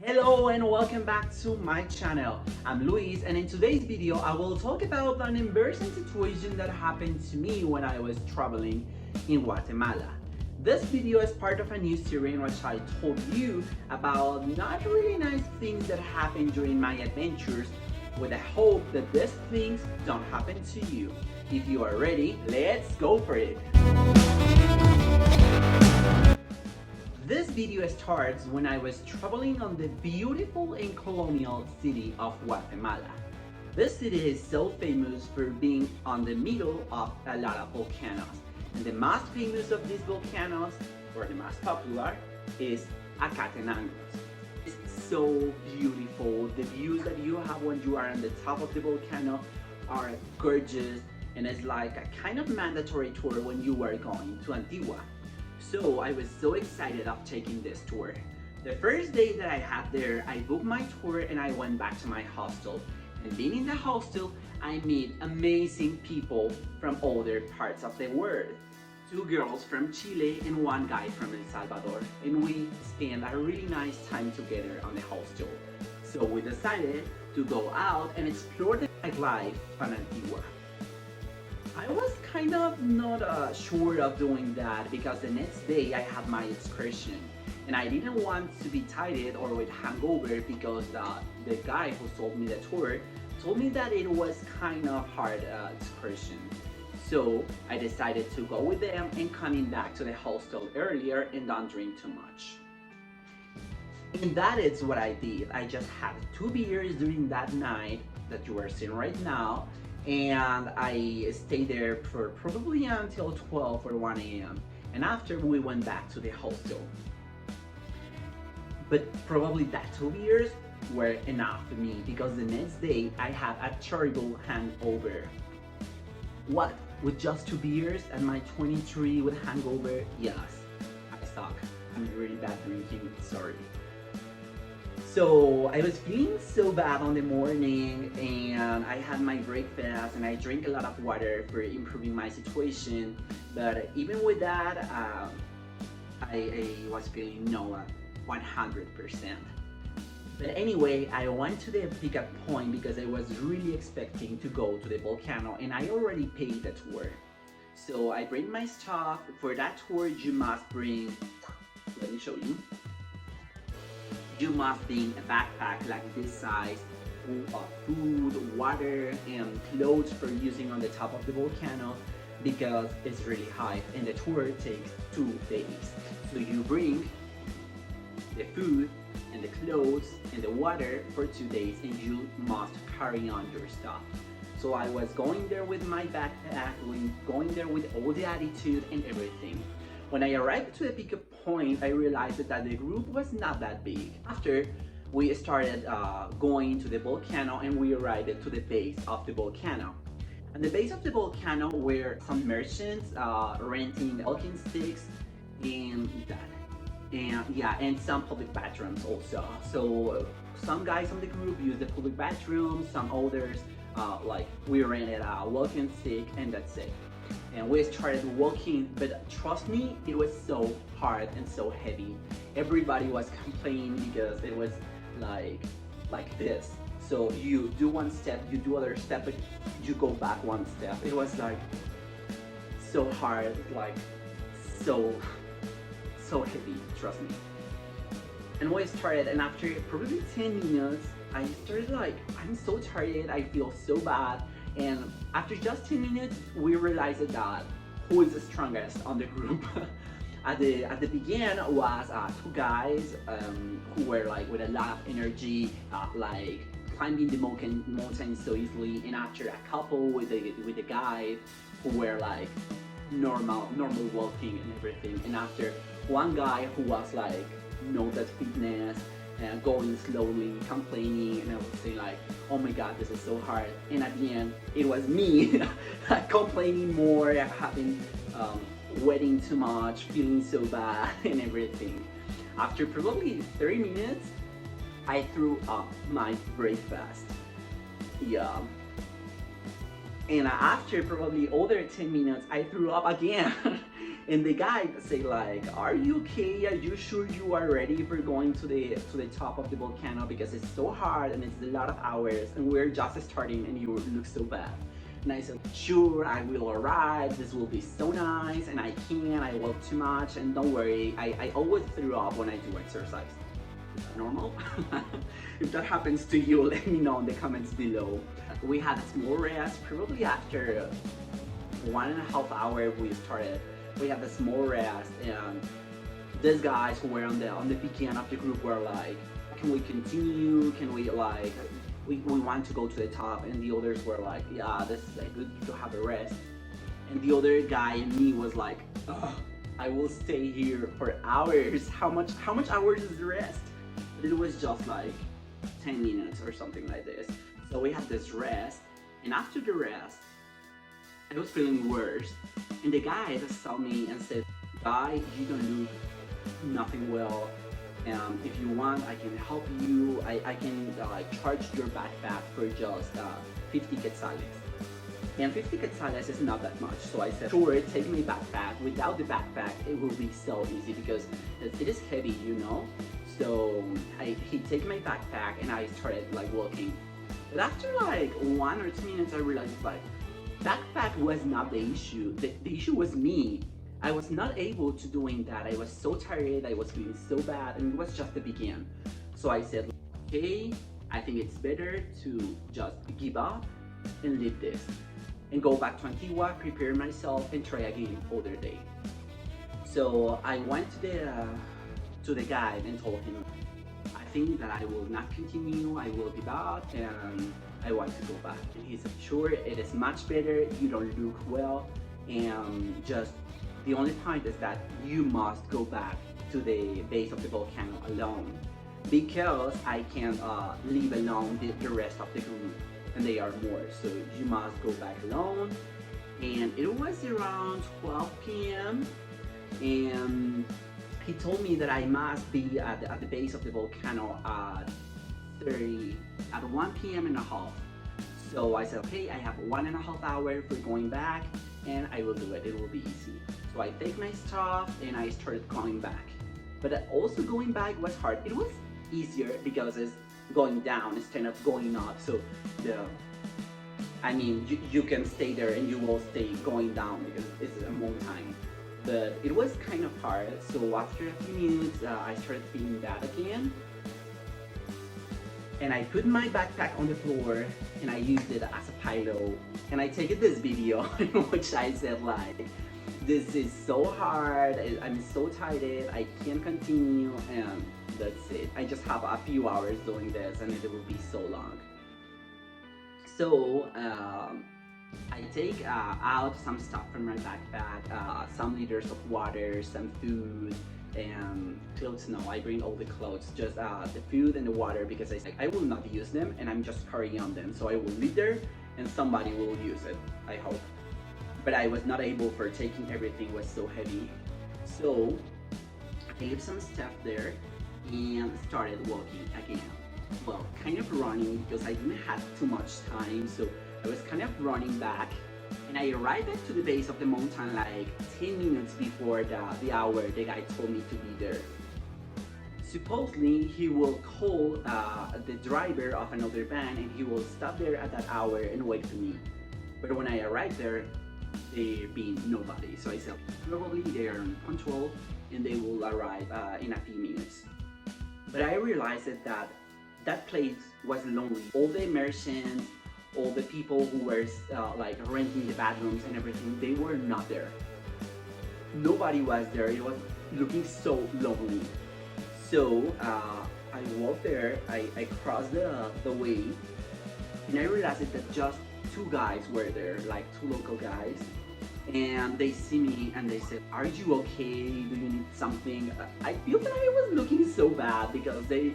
Hello and welcome back to my channel. I'm Luis, and in today's video I will talk about an embarrassing situation that happened to me when I was traveling in Guatemala. This video is part of a new series in which I told you about not really nice things that happened during my adventures, with the hope that these things don't happen to you. If you are ready, let's go for it. This video starts when I was traveling on the beautiful and colonial city of Guatemala. This city is so famous for being on the middle of a lot of volcanoes. And the most famous of these volcanoes, or the most popular, is ACATENANgo. It's so beautiful. The views that you have when you are on the top of the volcano are gorgeous, and it's like a kind of mandatory tour when you are going to Antigua. So I was so excited of taking this tour. The first day that I had there, I booked my tour and I went back to my hostel. And being in the hostel, I meet amazing people from other parts of the world. 2 girls from Chile and 1 guy from El Salvador. And we spent a really nice time together on the hostel. So we decided to go out and explore the nightlife on Antigua. I was kind of not sure of doing that because the next day I had my excursion and I didn't want to be tired or with hangover because the guy who sold me the tour told me that it was kind of hard excursion. So I decided to go with them and coming back to the hostel earlier and don't drink too much. And that is what I did. I just had 2 beers during that night that you are seeing right now. And I stayed there for probably until 12 or 1 a.m. and after we went back to the hostel. But probably that 2 beers were enough for me because the next day I had a terrible hangover. What? With just 2 beers and my 23 with hangover? Yes, I suck. I'm really bad drinking, sorry. So I was feeling so bad on the morning and I had my breakfast and I drank a lot of water for improving my situation. But even with that, I was feeling no 100%. But anyway, I went to the pickup point because I was really expecting to go to the volcano and I already paid the tour. So I bring my stuff. For that tour, you must bring, let me show you. You must bring a backpack like this size full of food, water, and clothes for using on the top of the volcano because it's really high and the tour takes 2 days. So you bring the food and the clothes and the water for 2 days and you must carry on your stuff. So I was going there with my backpack, going there with all the attitude and everything. When I arrived to the pickup point, I realized that the group was not that big. After we started going to the volcano and we arrived to the base of the volcano. At the base of the volcano were some merchants renting walking sticks and and some public bathrooms also. So some guys on the group used the public bathrooms, some others like we rented a walking stick and that's it. And we started walking, but trust me, it was so hard and so heavy. Everybody was complaining because it was like this. So you do 1 step, you do other step, but you go back 1 step. It was like so hard, like so heavy, trust me. And we started, and after probably 10 minutes, I started like, I'm so tired, I feel so bad. And after just 10 minutes, we realized that who is the strongest on the group. At the beginning was 2 guys who were like with a lot of energy, like climbing the mountain so easily. And after a couple with the guy who were like normal walking and everything. And after 1 guy who was like not that fitness. Going slowly, complaining, and I was saying like, oh my god, this is so hard. And at the end, it was me complaining more, having wetting too much, feeling so bad and everything. After probably 30 minutes, I threw up my breakfast. Yeah. And after probably other 10 minutes, I threw up again. And the guy say like, "Are you okay? Are you sure you are ready for going to the top of the volcano? Because it's so hard and it's a lot of hours, and we're just starting, and you look so bad." And I said, "Sure, I will arrive. This will be so nice, and I can. I walk too much, and don't worry. I always throw up when I do exercise." Is that normal? If that happens to you, let me know in the comments below. We had a small rest, probably after 1.5 hours we started. We had a small rest, and these guys who were on the beginning of the group were like, "Can we continue? Can we like, we want to go to the top?" And the others were like, "Yeah, this is like good to have a rest." And the other guy and me was like, "Ugh, I will stay here for hours. How much hours is the rest?" But it was just like 10 minutes or something like this. So we had this rest, and after the rest, I was feeling worse. And the guy just saw me and said, "Guy, you don't look nothing well. If you want, I can help you. I can charge your backpack for just 50 quetzales." And 50 quetzales is not that much. So I said, "Sure, take my backpack. Without the backpack, it will be so easy because it is heavy, you know?" So he take my backpack and I started like walking. But after like 1 or 2 minutes, I realized like, backpack was not the issue. The issue was me. I was not able to doing that. I was so tired. I was feeling so bad, and it was just the beginning. So I said, "Okay, I think it's better to just give up and leave this and go back to Antigua, prepare myself, and try again other day." So I went to the guide and told him, "I think that I will not continue. I will give up, and I want to go back." And he said, "Sure, it is much better. You don't look well, and just the only point is that you must go back to the base of the volcano alone, because I can't leave alone the rest of the group, and they are more. So you must go back alone." And it was around 12 p.m. and he told me that I must be at the base of the volcano at 1 p.m. and a half. So I said, "Okay, I have 1.5 hours for going back, and I will do it. It will be easy." So I take my stuff and I started going back. But also going back was hard. It was easier because it's going down instead of going up. So you can stay there and you will stay going down because it's a mountain. But it was kind of hard. So after a few minutes, I started feeling bad again. And I put my backpack on the floor and I used it as a pillow. And I take this video in which I said like, "This is so hard. I'm so tired. I can't continue." And that's it. I just have a few hours doing this, and it will be so long. So I take out some stuff from my backpack, some liters of water, some food, and clothes. No, I bring all the clothes, just the food and the water, because I will not use them and I'm just carrying on them. So I will leave there and somebody will use it, I hope. But I was not able for taking everything, it was so heavy. So I left some stuff there and started walking again. Well, kind of running because I didn't have too much time, so I was kind of running back. And I arrived to the base of the mountain like 10 minutes before the hour the guy told me to be there. Supposedly, he will call the driver of another van and he will stop there at that hour and wait for me. But when I arrived there being nobody. So I said, probably they are punctual and they will arrive in a few minutes. But I realized that that place was lonely. All the merchants, all the people who were like renting the bathrooms and everything, they were not there. Nobody was there. It was looking so lonely. So I walked there, I crossed the way, and I realized that just two guys were there, like two local guys. And they see me and they said, "Are you okay? Do you need something?" I feel that I was looking so bad because they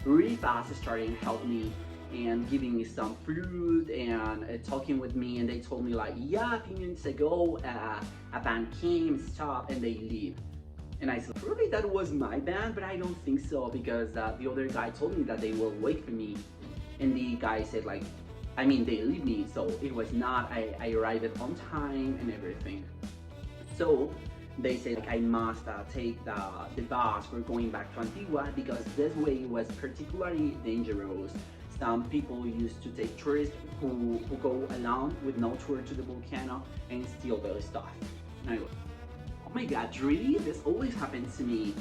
really fast started to help me and giving me some fruit and talking with me, and they told me like, "Yeah, a few minutes ago a band came, stopped, and they leave." And I said, probably that was my band, but I don't think so, because the other guy told me that they will wait for me. And the guy said like, they leave me, so it was not, I arrived on time and everything. So they say like I must take the bus for going back to Antigua because this way was particularly dangerous. Some people used to take tourists who go alone with no tour to the volcano and steal their stuff. And I go, oh my god, really? This always happens to me.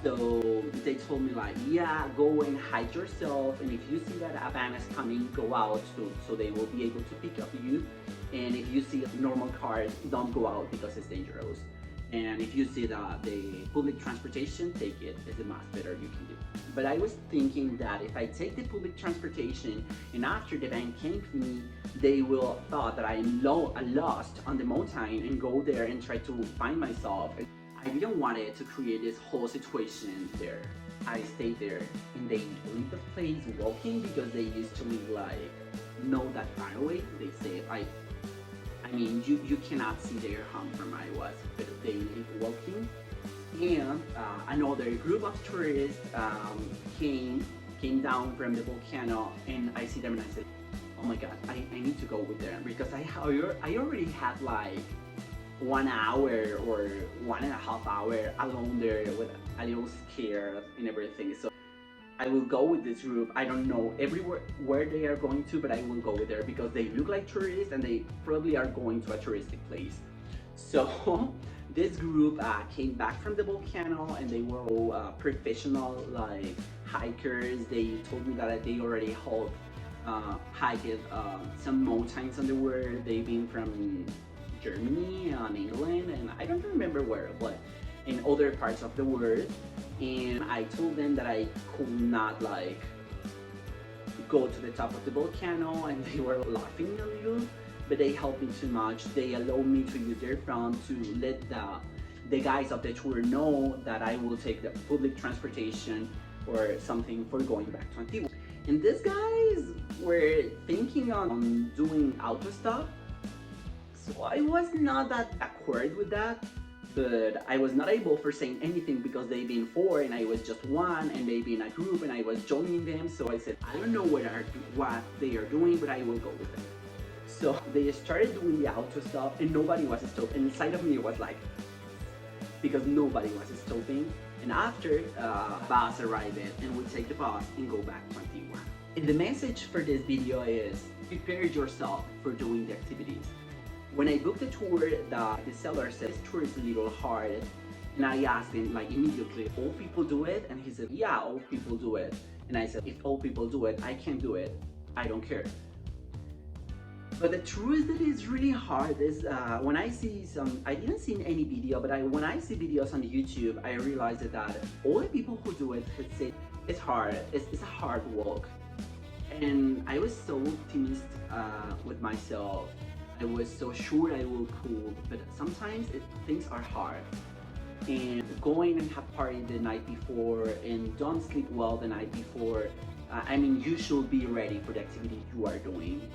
So they told me like, yeah, go and hide yourself, and if you see that a van is coming, go out so they will be able to pick up you. And if you see normal cars, don't go out because it's dangerous. And if you see the public transportation, take it. It's the most better you can do. But I was thinking that if I take the public transportation and after the van came for me, they will thought that I'm lost on the mountain and go there and try to find myself. I didn't want it to create this whole situation there. I stayed there and they leave the place walking because they used to live like not that far away. They say I mean you cannot see their home from where I was, but they live walking. And another group of tourists came down from the volcano, and I see them and I said, oh my god, I need to go with them because I already had like 1 hour or 1.5 hours alone there with a little scared and everything. So I will go with this group. I don't know everywhere where they are going to, but I will go with there because they look like tourists and they probably are going to a touristic place. So this group came back from the volcano and they were all professional like hikers. They told me that they already hiked some mountains on the world. They've been from Germany and England and I don't remember where, but in other parts of the world. And I told them that I could not like go to the top of the volcano, and they were laughing a little, but they helped me too much. They allowed me to use their phone to let the guys of the tour know that I will take the public transportation or something for going back to Antigua. And these guys were thinking on doing auto stop. So I was not that accord with that, but I was not able for saying anything because they've been four and I was just one, and they've been a group and I was joining them. So I said, I don't know what they are doing, but I will go with them. So they started doing the auto stop and nobody was stopping. And inside of me it was like, because nobody was stopping. And after bus arrived and we take the bus and go back to Antigua. And the message for this video is prepare yourself for doing the activities. When I booked the tour, the seller said this tour is a little hard, and I asked him like immediately, all people do it? And he said, yeah, all people do it. And I said, if all people do it, I can do it. I don't care. But the truth that is really hard is when I see I didn't see any video, but when I see videos on YouTube, I realized that all the people who do it say it's hard, it's a hard walk. And I was so optimistic with myself. I was so sure I will cool, but sometimes things are hard. And going and have party the night before and don't sleep well the night before, I mean, you should be ready for the activity you are doing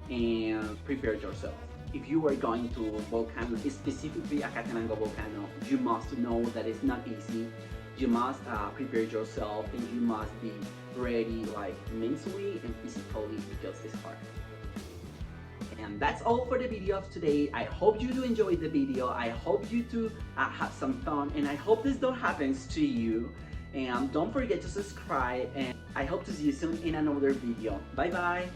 and prepare yourself. If you are going to Volcano, specifically ACATENANGO Volcano, you must know that it's not easy. You must prepare yourself and you must be ready like mentally and physically because it's hard. And that's all for the video of today. I hope you do enjoy the video. I hope you do have some fun, and I hope this don't happen to you. And don't forget to subscribe, and I hope to see you soon in another video. Bye bye.